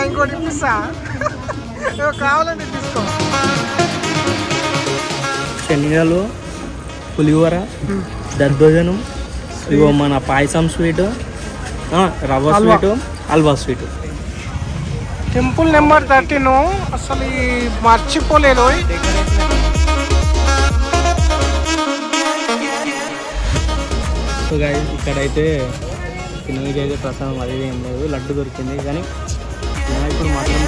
ఇంకోటి ఇప్పిస్తా కావాలంటే తీసుకో. శనగలు, పులిహోర, దద్దోజనం, ఇగో మన పాయసం స్వీట్, రవ్వ sweet, halwa sweet. Temple number 13 అసలు మర్చిపోలేదు. సో గైస్ ఇక్కడైతే తినడానికి అయితే ప్రసాదం అది ఏం లేదు, లడ్డు దొరికింది. కానీ వినాయకుడు మాత్రం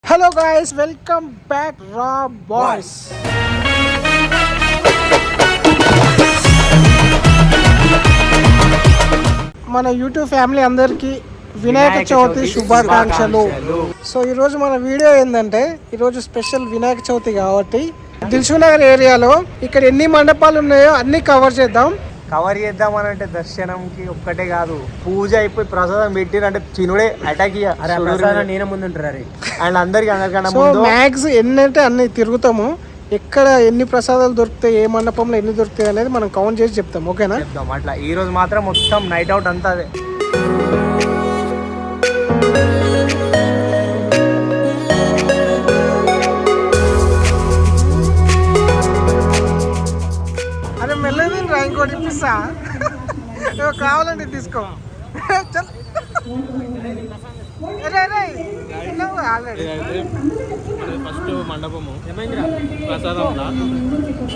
హలో గాయ్స్, వెల్కమ్ బ్యాక్ రా బాయ్స్. మన యూట్యూబ్ ఫ్యామిలీ అందరికీ వినాయక చవితి శుభాకాంక్షలు. సో ఈరోజు మన వీడియో ఏంటంటే, ఈరోజు స్పెషల్ వినాయక చవితి కాబట్టి దిల్సుఖ్నగర్ ఏరియాలో ఇక్కడ ఎన్ని మండపాలు ఉన్నాయో అన్ని కవర్ చేద్దాం అని అంటే దర్శనంకి ఒక్కటే కాదు, పూజ అయిపోయి ప్రసాదం పెట్టిరంటే చినుడే అటాక్ నేనే ముందుంటారు అండ్ అందరికన్నా మ్యాక్స్ ఎన్ని అంటే అన్ని తిరుగుతాము. ఎక్కడ ఎన్ని ప్రసాదాలు దొరుకుతాయి, ఏ మండపంలో ఎన్ని దొరుకుతాయి అనేది మనం కౌంట్ చేసి చెప్తాం. ఓకేనా? చెప్తాం. అట్లా ఈ రోజు మాత్రం మొత్తం నైట్ అవుట్ అంతా అదే. అరే మెల్లది రా, ఇంకోటి ఇప్పిస్తా కావాలంటే తీసుకో. ఫస్ట్ మండపము ప్రసాదంలా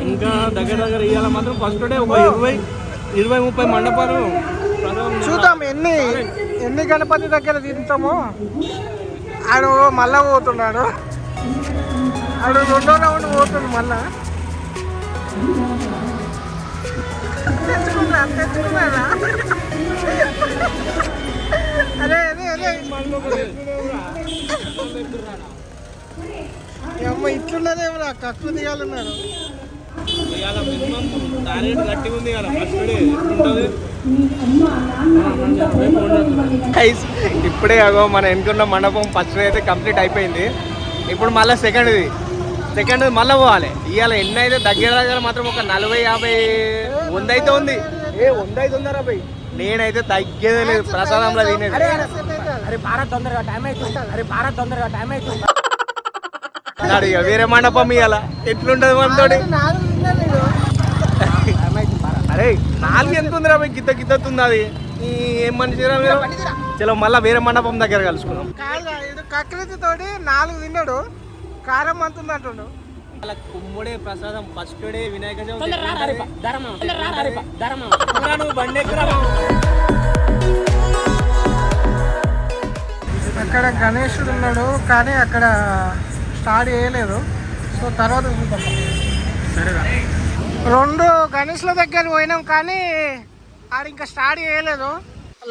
ఇంకా దగ్గర ఇవాళ మాత్రం ఫస్ట్ డే ఒక 20-30 మండపాలు చూద్దాం ఎన్ని గణపతి దగ్గర తింటామో. ఆడు మళ్ళా పోతున్నాడు, ఆడు 2వ రౌండ్ పోతుంది మళ్ళా. తెచ్చుకున్నారా? అరే అమ్మ ఇట్లున్నదేమరా, కక్కులు దిగాలన్నారు. ఇప్పుడే అగో మన ఎన్నుకున్న మండపం ఫస్ట్ అయితే కంప్లీట్ అయిపోయింది. ఇప్పుడు మళ్ళీ సెకండ్ మళ్ళీ పోవాలి. ఇవాళ ఎన్ని అయితే దగ్గర మాత్రం ఒక 40-50 100 అయితే ఉంది. 100 అయితే ఉందారా భయ్? నేనైతే తగ్గేదే లేదు ప్రసాదంలో తినేది. ఇక వేరే మండపం ఇవాళ ఎట్లుంటది మనతోటి? అరే 4 ఎంత ఉందిరా భయ్? గిద్దతుంది అది. ఏం మనిషిరా మీరు? చలో మళ్ళీ వేరే మండపం దగ్గర కలుసుకున్నాం. కకృతి తోటి 4 తిన్నాడు, కారం అంతుంది అంటుండు. అలా కుమ్ముడే ప్రసాదం ఫస్ట్ డే వినాయక చవితి. అక్కడ గణేశుడు ఉన్నాడు కానీ అక్కడ స్టార్ట్ చేయలేదు. సో తర్వాత చూద్దాం. 2 గణేష్ల దగ్గర పోయినాం కానీ ఆడ ఇంకా స్టార్ట్ చేయలేదు.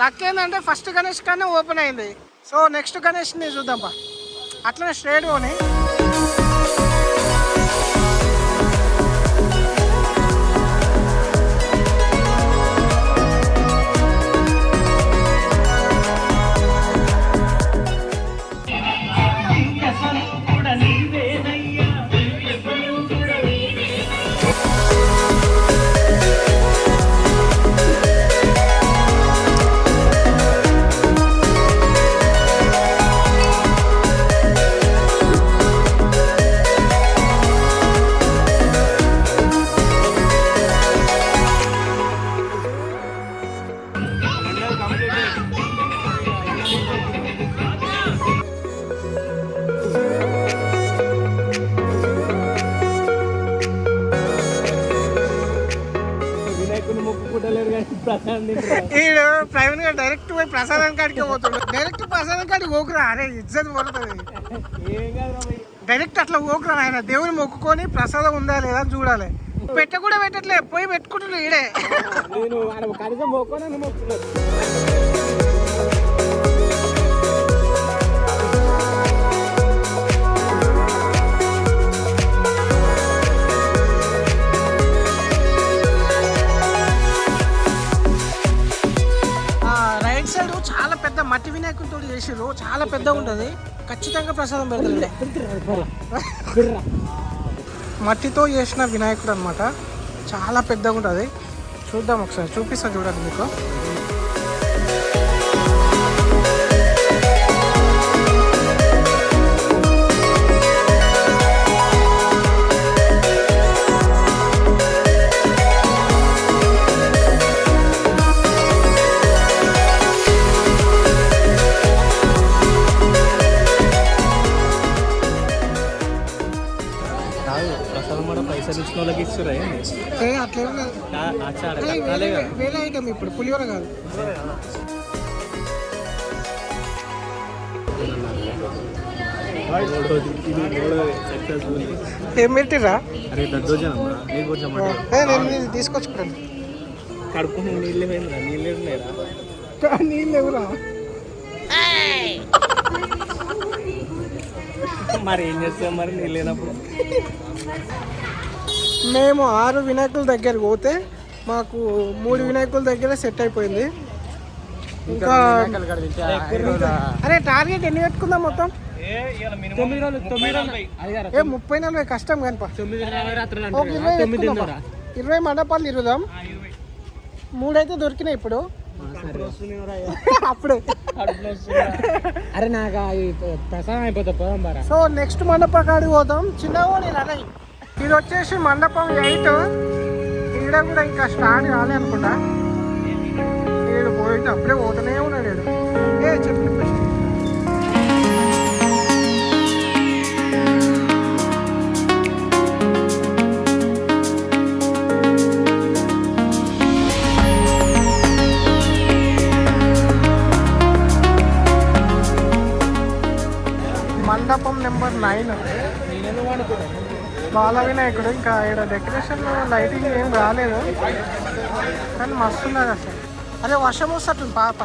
లక్ ఏంటంటే ఫస్ట్ గణేష్ కానీ ఓపెన్ అయింది. సో నెక్స్ట్ గణేష్ని చూద్దాంపా. అట్లనే స్ట్రేట్ పోనీ. ఈడు ప్రవీణ్ గారు డైరెక్ట్ పోయి ప్రసాదం కాడికి పోతుండు. డైరెక్ట్ ప్రసాదం కాడికి పోకురా, అరే ఇజ్జత్ పోతుంది. డైరెక్ట్ అట్లా పోకురా ఆయన. దేవుని మొక్కుకొని ప్రసాదం ఉందా లేదా అని చూడాలి. పెట్ట కూడా పెట్టట్లే, పోయి పెట్టుకుంటున్నాడు ఈడే. రైట్ సైడ్ చాలా పెద్ద మట్టి వినాయకుడితో చేసిర్రు, చాలా పెద్దగా ఉంటుంది. ఖచ్చితంగా ప్రసాదం పెడతాడు. మట్టితో చేసిన వినాయకుడు అనమాట, చాలా పెద్దగా ఉంటుంది. చూద్దాం ఒకసారి, చూపిస్తాను చూడండి మీకు. పైసలు ఇచ్చిన వాళ్ళకి ఇస్తురా అట్లేం లేదు, వేరే ఐటమ్ ఇప్పుడు పులిహోర కాదు. ఏం పెట్టిరా? నేను తీసుకొచ్చుకోండి. కడుపు నీళ్ళు లేరా? నీళ్ళు ఎవరా? మరి ఏం చేస్తాం మరి నీళ్ళు లేనప్పుడు? మేము 6 వినాయకుల దగ్గర పోతే మాకు 3 వినాయకుల దగ్గర సెట్ అయిపోయింది. ఇంకా అరే టార్గెట్ ఎన్ని పెట్టుకుందాం మొత్తం? 30-40 కష్టం కనుక 20 మండపాలు తిరుగుదాం. 3 అయితే దొరికినాయి ఇప్పుడు. అప్పుడే అరే నాకు ప్రసాదం అయిపోతా. సో నెక్స్ట్ మండపం కాడికి పోతాం. చిన్నవాడు అదే ఇది వచ్చేసి మండపం 8. ఈడ కూడా ఇంకా స్టార్ట్ కాలే అనుకుంటా. ఈడు పోయితే అప్పుడే పోతూనే ఉన్నాడు. చెప్పి మండపం నెంబర్ 9 బాల వినాయకుడు. ఇంకా ఇక్కడ డెకరేషన్ లైటింగ్ ఏం రాలేదు కానీ మస్తు ఉన్నది అసలు. అదే వర్షం వస్తుంది పాప,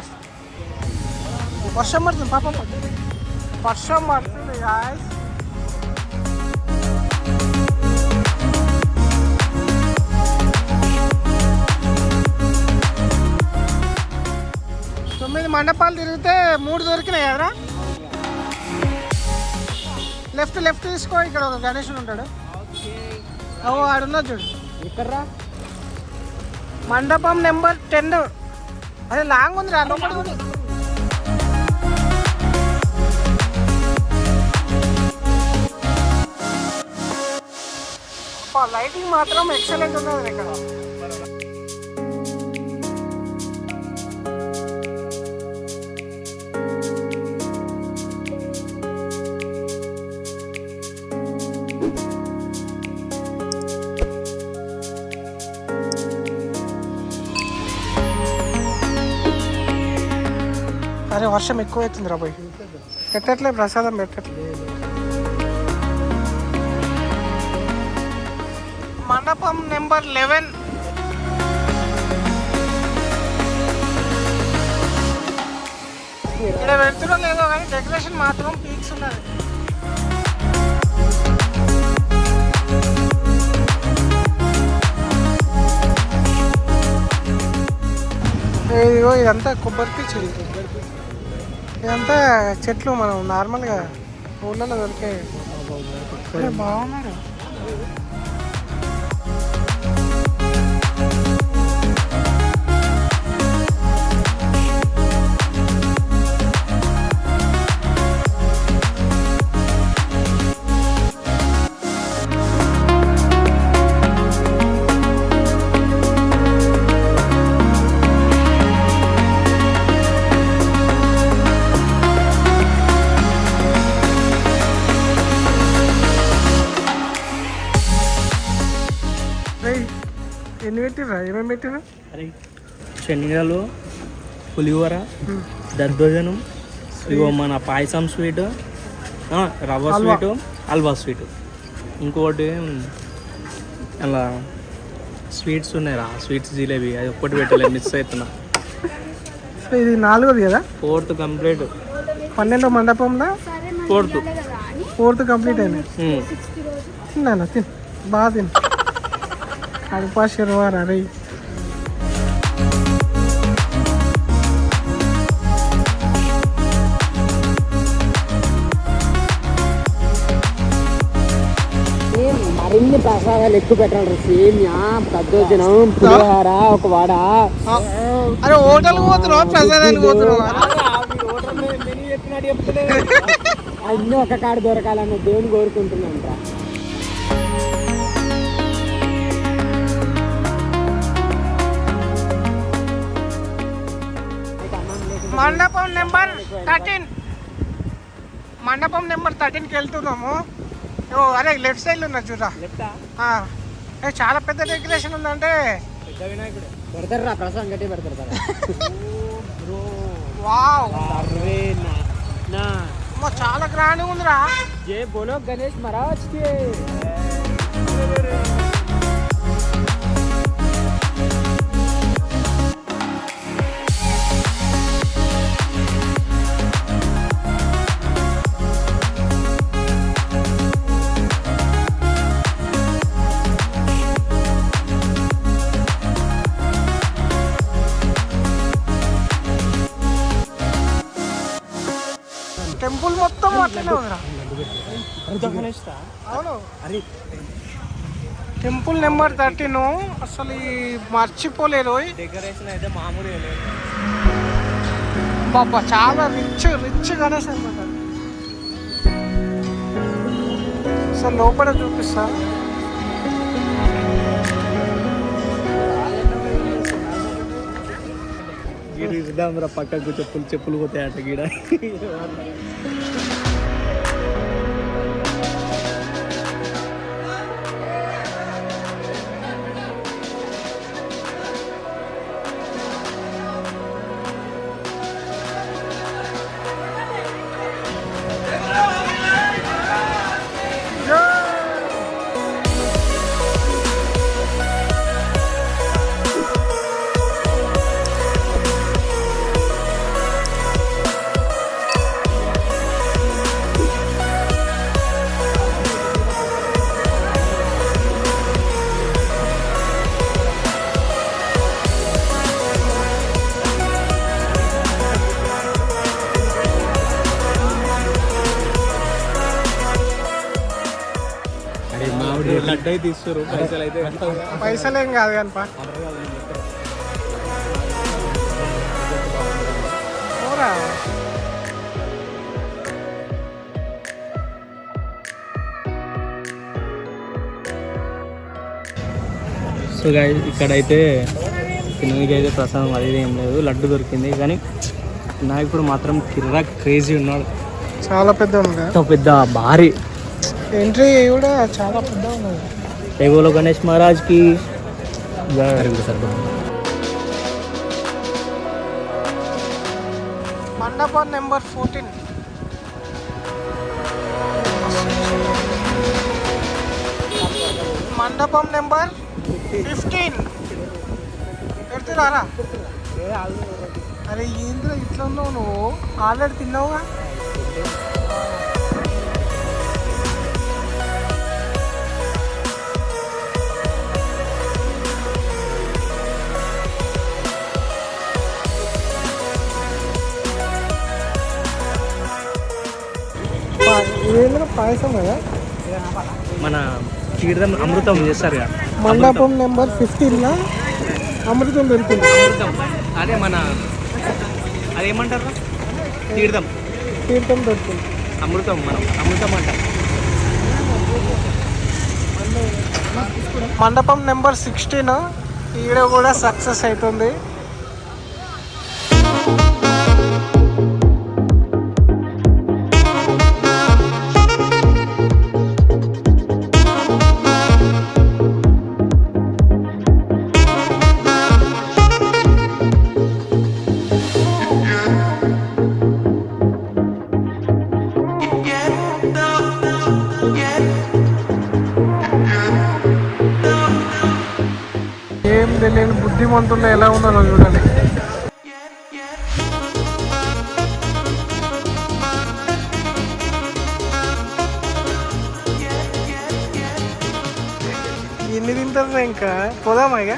వర్షం పడుతుంది పాప, వర్షం పడుతుంది. గాయ్స్ తొమ్మిది మండపాలు తిరిగితే 3 దొరికినాయి కదరా. లెఫ్ట్ తీసుకో, ఇక్కడ ఒక గణేశుడు ఉంటాడు. ఆడున్నది చూడు ఇక్కడ. మండపం నెంబర్ 10. అదే లాంగ్ ఉంది రా, లోపల ఉంది. లైటింగ్ మాత్రం ఎక్సలెంట్ ఉన్నది ఇక్కడ. అరే వర్షం ఎక్కువ అవుతుంది రా పోయి. పెట్టట్లే ప్రసాదం, పెట్టట్లే. మండపం నెంబర్ 11. ఇక్కడ పెడుతున్నా లేదో కానీ డెకరేషన్ మాత్రం పీక్స్ ఉన్నది. ఇదంతా కొబ్బరి చెట్లు, ఇదంతా చెట్లు మనం నార్మల్గా ఊళ్ళలో దొరికే. బాగున్నారు. ఎన్ని పెట్టిర్రా? ఏమేమి పెట్టిర్రా? శనగలు, పులిహోర, దద్దోజనం, ఇగో మన పాయసం స్వీట్, రవ్వ స్వీటు, హల్వా స్వీట్, ఇంకోటి అలా స్వీట్స్ ఉన్నాయిరా, స్వీట్స్ జిలేబీ. అది ఒక్కటి పెట్టలేదు, మిస్ అవుతున్నా. ఇది 4ది కదా? 4th complete. 12వ మండపంలో 4th కంప్లీట్ అయింది. తిన్నాను, బాగా తిన్నా. అల్పాశీర్వాద అరే. అన్ని ప్రసాదాలు ఎక్కువ పెట్టాలి. సేమియా, దద్దోజనం, పులిహోర, ఒక వడ. అరే హోటల్ పోతున్నావు, ప్రసాదానికి పోతున్నావు. అన్నీ ఒక కాడ దొరకాలన్న దేవుని కోరుకుంటున్నాను రా. మండపం నెంబర్ 13. మండపం నెంబర్ 13కి వెళ్తున్నాము. అరే లెఫ్ట్ సైడ్ ఉన్నా చూరా. చాలా పెద్ద డెకరేషన్ ఉందంటే పెడతారు రా, ప్రసాదం గట్టి పెడతారు కదా. వావ్, చాలా గ్రాండ్ ఉందిరా. జై బోలో గణేష్ మహారాజ్ కి. టెంపుల్ మొత్తం అట్లనే ఉందిరా. అవును, టెంపుల్ నెంబర్ 13 అసలు మర్చిపోలేదు. డెకరేషన్ అయితే మామూలుగా లేదు బాబా, చాలా రిచ్ గణేష్ అనమాట. అసలు లోపల చూపిస్తా. పక్కకు చెప్పులు పోతాయట గీడ. లడ్డు అయితే ఇస్తారు, పైసలు అయితే పైసలేం కాదు కనుక. సో గాయ్స్, ఇక్కడైతే తినడానికి అయితే ప్రసాదం అది ఏం లేదు, లడ్డు దొరికింది. కానీ నాయకుడు మాత్రం కిర్రాక్ క్రేజీ ఉన్నాడు. చాలా పెద్ద ఉంది, పెద్ద భారీ ఎంట్రీ కూడా చాలా పెద్ద ఉన్నది. జై బోలో గణేష్ మహారాజ్ కి. మండపం నెంబర్ 14. మండపం నెంబర్ 15 పెడుతున్నారా? అరే ఏంద్ర ఇట్లా ఉన్నావు నువ్వు? ఆల్రెడీ తిన్నావుగా. ఇదేంద్ర పాయసం కదా, మన తీర్థం అమృతం చేస్తారు కదా. మండపం నెంబర్ 15లో అమృతం దొరికింది. అమృతం అదే మన అదేమంటారు, తీర్థం దొరికింది. అమృతం, మనం అమృతం అంటాం. మండపం నెంబర్ 16 ఈడ కూడా సక్సెస్ అవుతుంది. ఏం తెలియని బుద్ధిమంతుల్లో ఎలా ఉన్నారో చూడండి. ఎన్ని తింటారు ఇంకా? పోదామా ఇక?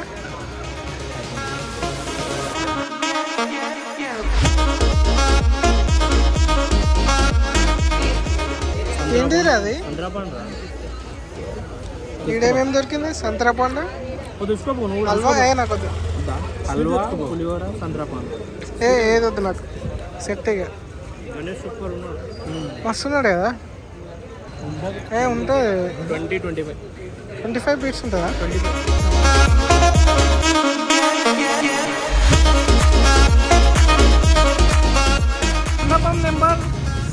ఏంటిది అది? ఈడేమేమి దొరికింది? సంతరా పండు, హల్వా. నాకు వద్దు. హల్వా, పులిహోర, సంతరా పండు. ఏది వద్దు నాకు. సెట్ ఇక మస్తున్నాడు కదా. ఉంటుంది 25 బీట్స్ ఉంటుందా? మండపం నెంబర్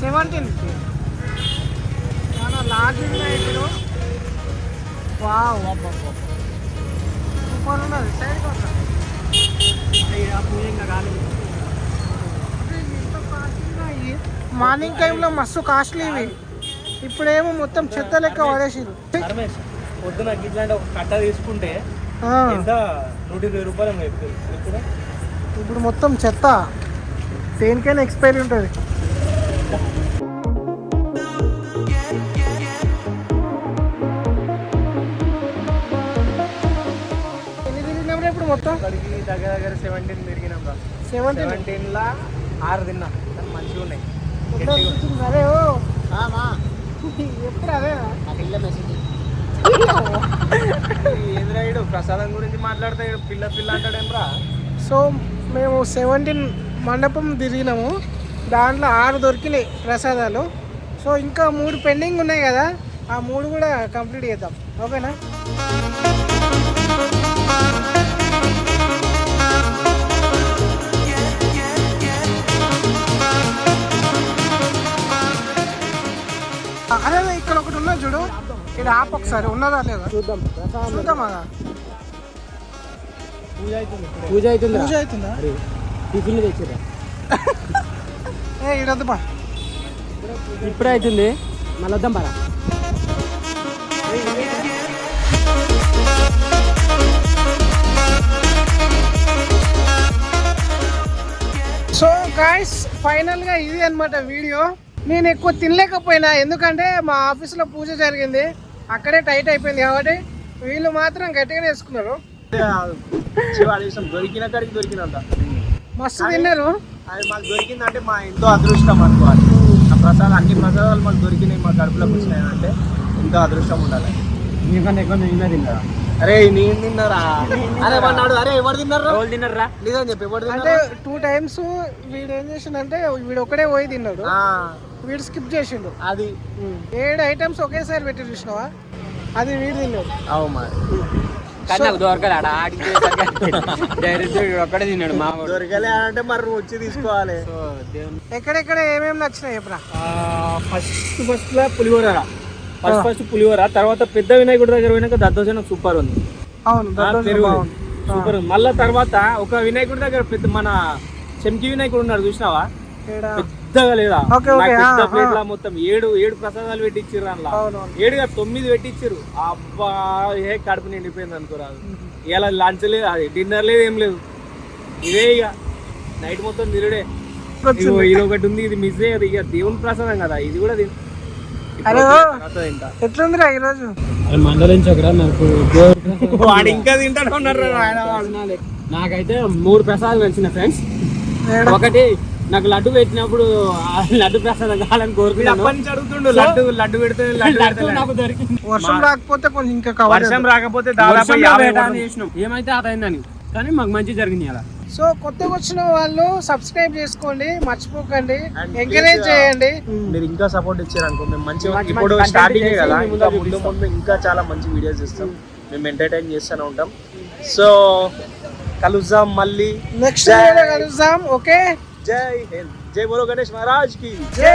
17 చాలా లార్జ్ ఉన్నాయి ఇప్పుడు. వావ్, సూపర్ ఉన్నది. సైడ్కి వస్తుంది. మార్నింగ్ టైంలో మస్తు కాస్ట్లీ ఇవి. ఇప్పుడేమో మొత్తం చెత్త లెక్క పడేసిరు. పొద్దున ఇట్లాంటి ఒక కట్ట తీసుకుంటే ఎంత 120 రూపాయలు ఇప్పుడు మొత్తం చెత్త. దేనికైనా ఎక్స్పైరీ ఉంటుంది. ఎన్ని తిరిగినాం ఇప్పుడు మొత్తం? దగ్గర 17 తిరిగినాం రా. 17లా 6 తిన్నా. కానీ మంచిగా ఉన్నాయి. అరే ఓ ఎప్పుడు అదే ఎదురాయుడు ప్రసాదం గురించి మాట్లాడతాడు. పిల్ల పిల్ల అంటాడేమ్రా. సో మేము 17 మండపం తిరిగినాము. దాంట్లో 6 దొరికినాయి ప్రసాదాలు. సో ఇంకా 3 పెండింగ్ ఉన్నాయి కదా, ఆ 3 కూడా కంప్లీట్ చేద్దాం. ఓకేనా? అదే ఇక్కడ ఒకటి ఉన్నది చూడు. ఇది ఆప్ ఒకసారి ఉన్నదా లేదా చూద్దాం. చూద్దామా? పూజ అవుతుంది. పూజ అవుతుందా? టిఫిన్ తెచ్చిరా. ఇడద్దు బా, ఇప్పుడే అవుతుంది. మళ్ళీ వద్దాం పరా. సో గాయ్స్, ఫైనల్గా ఇది అన్నమాట వీడియో. నేను ఎక్కువ తినలేకపోయినా, ఎందుకంటే మా ఆఫీస్లో పూజ జరిగింది, అక్కడే టైట్ అయిపోయింది కాబట్టి. వీళ్ళు మాత్రం గట్టిగానే వేసుకున్నారు. దొరికిన కాడికి దొరికినంత మస్తు తిన్నారు. అది మాకు దొరికిందంటే మా ఎంతో అదృష్టం అనుకోవాలి. ఆ ప్రసాదాలు, అన్ని ప్రసాదాలు మాకు దొరికినాయి, మా కడుపులోకి వచ్చినాయంటే ఎంతో అదృష్టం ఉండాలి. నీకన్నా ఎక్కువ నేను తిన్నా. అరే నేను తిన్నారా? అరే అన్నాడు. అరే ఎవరు తిన్నారా? తిన్నారా లేదని చెప్పి ఎవరు అంటే 2 times వీడు ఏం చేసిండంటే, వీడు ఒకడే పోయి తిన్నాడు, వీడు స్కిప్ చేసిండు. అది 7 items ఒకేసారి పెట్టి చూసినావా? అది వీడు తిన్నాడు. అవు మరి. కానీ నాకు దొరకలే. డైరెక్ట్ ఒక్కడే తిన్నాడు. మా దొరకలే అంటే మరి వచ్చి తీసుకోవాలి. ఎక్కడెక్కడ ఏమేమి నచ్చినాయి చెప్పరా? ఫస్ట్ లా పులిహోర. ఫస్ట్ పులిహోర, తర్వాత పెద్ద వినాయకుడి దగ్గర పోయినాక దద్దోజనం సూపర్ ఉంది. అవును, సూపర్ ఉంది. మళ్ళా తర్వాత ఒక వినాయకుడి దగ్గర పెద్ద మన చెంకి వినాయకుడు ఉన్నాడు, చూసినావా? పెద్దగా లేదా? పెద్ద ప్లేట్ లా మొత్తం 7 ప్రసాదాలు పెట్టించారు. అందులో 7 9 పెట్టించారు. అబ్బా, ఏ కడుపు నిండిపోయింది అనుకోరాదు. ఇలా లంచ్ లేదు, అది డిన్నర్ లేదు, ఏం లేదు. ఇదే ఇక నైట్ మొత్తం తిరుడే. ఇది ఒకటి ఉంది, ఇది మిస్ అయ్యేది. ఇక దేవుని ప్రసాదం కదా, ఇది కూడా ఎట్లుందిరా ఈరోజు? మండలించకరా నాకు. వాడు ఇంకా తింటాడు ఉన్నారు. నాకైతే 3 ప్రసాదాలు నచ్చిన ఫ్రెండ్స్. ఒకటి, నాకు లడ్డు పెట్టినప్పుడు లడ్డు ప్రసాదం కావాలని కోరుకున్నాను. లడ్డు పెడితే నాకు దొరికింది. వర్షం రాకపోతే కొంచెం ఇంకా వర్షం రాకపోతే దాదాపు చేసినాం. ఏమైతే అదైందని, కానీ మాకు మంచి జరిగింది అలా. సో కొత్తగా వచ్చిన వాళ్ళు సబ్స్క్రైబ్ చేసుకోండి, మర్చిపోకండి, ఎంకరేజ్ చేయండి. మీరు ఇంకా సపోర్ట్ ఇచ్చారనుకో, మేము మంచిగా ఇప్పుడు స్టార్టింగ్ కదా, ఇంకా ముందు ఇంకా చాలా మంచి వీడియోస్ ఇస్తాం. మేము ఎంటర్టైన్ చేస్తూనే ఉంటాం. సో కలుద్దాం మళ్ళీ, నెక్స్ట్ వీడియోలో కలుద్దాం. ఓకే, జై హింద్, జై బోలో గణేష్ మహారాజ్ కి జై.